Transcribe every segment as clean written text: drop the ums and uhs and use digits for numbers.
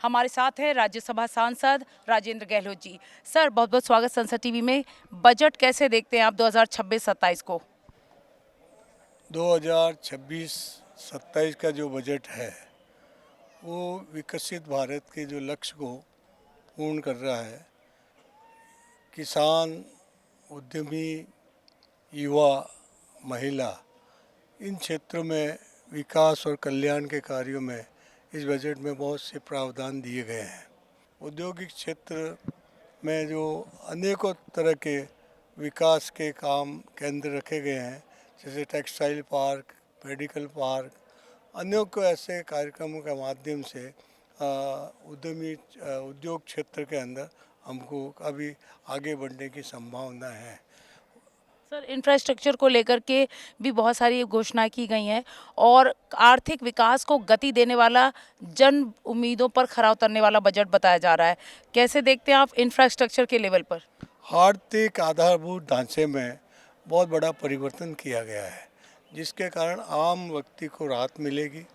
हमारे साथ हैं राज्यसभा सांसद राजेंद्र गहलोत जी। सर, बहुत बहुत स्वागत संसद टीवी में। बजट कैसे देखते हैं आप 2026-27 को? 2026-27 का जो बजट है वो विकसित भारत के जो लक्ष्य को पूर्ण कर रहा है। किसान, उद्यमी, युवा, महिला, इन क्षेत्रों में विकास और कल्याण के कार्यों में इस बजट में बहुत से प्रावधान दिए गए हैं। औद्योगिक क्षेत्र में जो अनेकों तरह के विकास के काम केंद्र रखे गए हैं, जैसे टेक्सटाइल पार्क, मेडिकल पार्क, अनेकों ऐसे कार्यक्रमों के माध्यम से उद्योग क्षेत्र के अंदर हमको काफ़ी आगे बढ़ने की संभावना है। सर, इंफ्रास्ट्रक्चर को लेकर के भी बहुत सारी घोषणाएं की गई हैं और आर्थिक विकास को गति देने वाला, जन उम्मीदों पर खरा उतरने वाला बजट बताया जा रहा है। कैसे देखते हैं आप इंफ्रास्ट्रक्चर के लेवल पर? आर्थिक आधारभूत ढांचे में बहुत बड़ा परिवर्तन किया गया है, जिसके कारण आम व्यक्ति को राहत मिलेगी,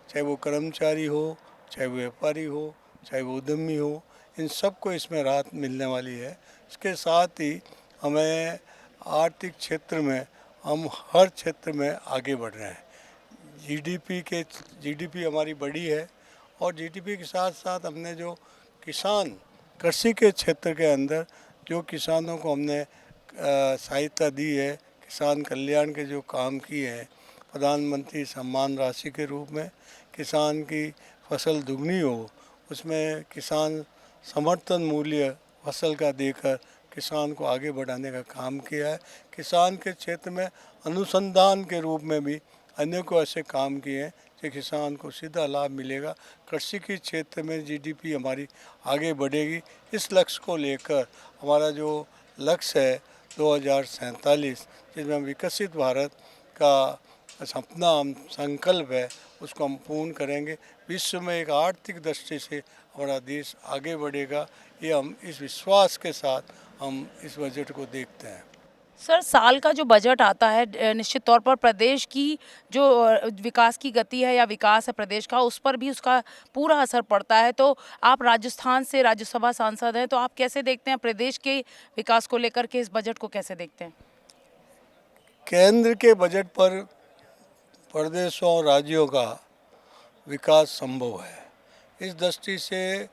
चाहे वो कर्मचारी हो, चाहे वो व्यापारी हो, चाहे वो उद्यमी हो, इन सबको इसमें राहत मिलने वाली है। इसके साथ ही हमें आर्थिक क्षेत्र में हम हर क्षेत्र में आगे बढ़ रहे हैं। जीडीपी हमारी बड़ी है और जीडीपी के साथ साथ हमने जो किसान कृषि के क्षेत्र के अंदर जो किसानों को हमने सहायता दी है, किसान कल्याण के जो काम किए हैं, प्रधानमंत्री सम्मान राशि के रूप में, किसान की फसल दुगनी हो, उसमें किसान समर्थन मूल्य फसल का देकर किसान को आगे बढ़ाने का काम किया है। किसान के क्षेत्र में अनुसंधान के रूप में भी अनेकों ऐसे काम किए हैं कि किसान को सीधा लाभ मिलेगा। कृषि के क्षेत्र में जीडीपी हमारी आगे बढ़ेगी। इस लक्ष्य को लेकर हमारा जो लक्ष्य है 2047, जिसमें हम विकसित भारत का सपना, हम संकल्प है, उसको हम पूर्ण करेंगे। विश्व में एक आर्थिक दृष्टि से हमारा देश आगे बढ़ेगा, ये हम इस विश्वास के साथ हम इस बजट को देखते हैं। सर, साल का जो बजट आता है निश्चित तौर पर प्रदेश की जो विकास की गति है या विकास है प्रदेश का, उस पर भी उसका पूरा असर पड़ता है। तो आप राजस्थान से राज्यसभा सांसद हैं, तो आप कैसे देखते हैं प्रदेश के विकास को लेकर के इस बजट को कैसे देखते हैं? केंद्र के बजट पर प्रदेशों और राज्यों का विकास संभव है। इस दृष्टि से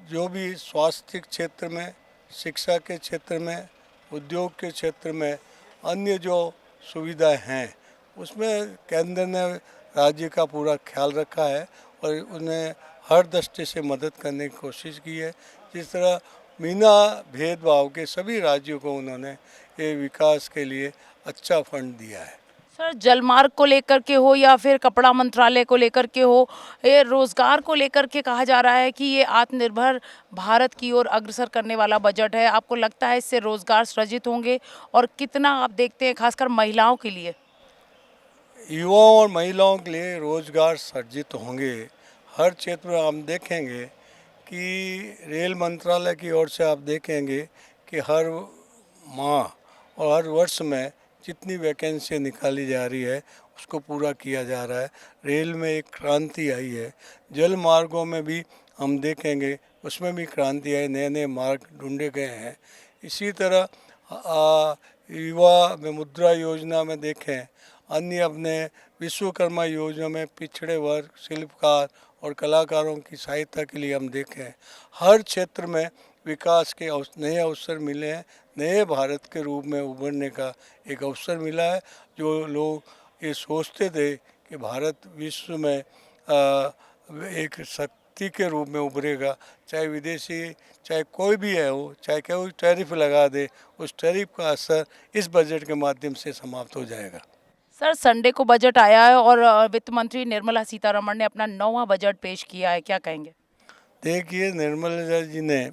जो भी स्वास्थ्य क्षेत्र में, शिक्षा के क्षेत्र में, उद्योग के क्षेत्र में, अन्य जो सुविधाएं हैं, उसमें केंद्र ने राज्य का पूरा ख्याल रखा है और उन्हें हर दृष्टि से मदद करने की कोशिश की है। जिस तरह बिना भेदभाव के सभी राज्यों को उन्होंने ये विकास के लिए अच्छा फंड दिया है। सर, जलमार्ग को लेकर के हो या फिर कपड़ा मंत्रालय को लेकर के हो, ये रोजगार को लेकर के कहा जा रहा है कि ये आत्मनिर्भर भारत की ओर अग्रसर करने वाला बजट है। आपको लगता है इससे रोजगार सृजित होंगे और कितना आप देखते हैं खासकर महिलाओं के लिए? युवाओं और महिलाओं के लिए रोजगार सर्जित होंगे। हर क्षेत्र में हम देखेंगे कि रेल मंत्रालय की ओर से आप देखेंगे कि हर माह और हर वर्ष में जितनी वैकेंसी निकाली जा रही है उसको पूरा किया जा रहा है। रेल में एक क्रांति आई है, जल मार्गों में भी हम देखेंगे उसमें भी क्रांति आई, नए नए मार्ग ढूंढे गए हैं। इसी तरह युवा में मुद्रा योजना में देखें, अन्य अपने विश्वकर्मा योजना में पिछड़े वर्ग, शिल्पकार और कलाकारों की सहायता के लिए हम देखें, हर क्षेत्र में विकास के नए अवसर मिले हैं। नए भारत के रूप में उभरने का एक अवसर मिला है। जो लोग ये सोचते थे कि भारत विश्व में एक शक्ति के रूप में उभरेगा, चाहे विदेशी, चाहे कोई भी है हो, चाहे कोई टैरिफ लगा दे, उस टैरिफ का असर इस बजट के माध्यम से समाप्त हो जाएगा। सर, संडे को बजट आया है और वित्त मंत्री निर्मला सीतारमण ने अपना 9वां बजट पेश किया है, क्या कहेंगे? देखिए, निर्मला जी ने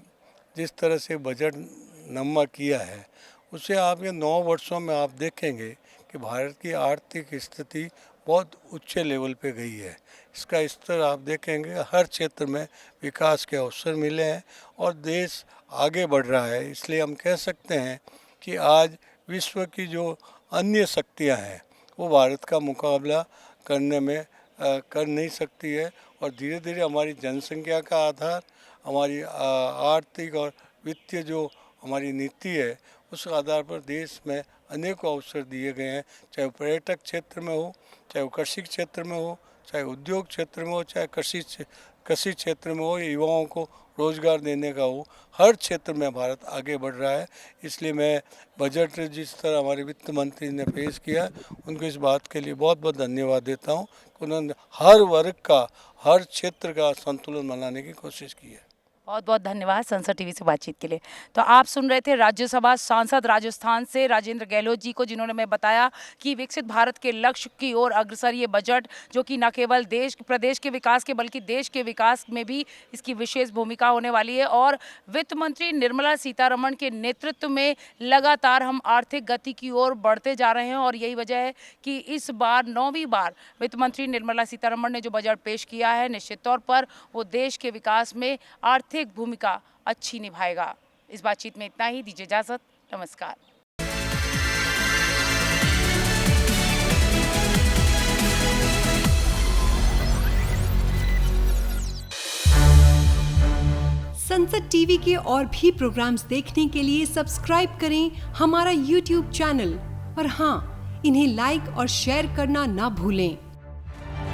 जिस तरह से बजट नम्मा किया है, उसे आप ये 9 वर्षों में आप देखेंगे कि भारत की आर्थिक स्थिति बहुत उच्च लेवल पे गई है। इसका स्तर आप देखेंगे, हर क्षेत्र में विकास के अवसर मिले हैं और देश आगे बढ़ रहा है। इसलिए हम कह सकते हैं कि आज विश्व की जो अन्य शक्तियां हैं वो भारत का मुकाबला करने में कर नहीं सकती है। और धीरे धीरे हमारी जनसंख्या का आधार, हमारी आर्थिक और वित्तीय जो हमारी नीति है, उस आधार पर देश में अनेकों अवसर दिए गए हैं, चाहे वो पर्यटक क्षेत्र में हो, चाहे वो कृषि क्षेत्र में हो, चाहे उद्योग क्षेत्र में हो, चाहे कृषि क्षेत्र में हो, युवाओं को रोजगार देने का हो। हर क्षेत्र में भारत आगे बढ़ रहा है। इसलिए मैं बजट जिस तरह हमारे वित्त मंत्री ने पेश किया, उनको इस बात के लिए बहुत बहुत धन्यवाद देता हूँ कि उन्होंने हर वर्ग का, हर क्षेत्र का संतुलन बनाने की कोशिश की है। बहुत बहुत धन्यवाद संसद टीवी से बातचीत के लिए। तो आप सुन रहे थे राज्यसभा सांसद राजस्थान से राजेंद्र गहलोत जी को, जिन्होंने मैं बताया कि विकसित भारत के लक्ष्य की ओर अग्रसर ये बजट, जो कि न केवल प्रदेश के विकास के बल्कि देश के विकास में भी इसकी विशेष भूमिका होने वाली है। और वित्त मंत्री निर्मला सीतारमण के नेतृत्व में लगातार हम आर्थिक गति की ओर बढ़ते जा रहे हैं। और यही वजह है कि इस बार 9वीं बार वित्त मंत्री निर्मला सीतारमण ने जो बजट पेश किया है, निश्चित तौर पर वो देश के विकास में आर्थिक भूमिका अच्छी निभाएगा। इस बातचीत में इतना ही, दीजिए इजाजत, नमस्कार। संसद टीवी के और भी प्रोग्राम्स देखने के लिए सब्सक्राइब करें हमारा YouTube चैनल और हाँ, इन्हें लाइक और शेयर करना ना भूलें।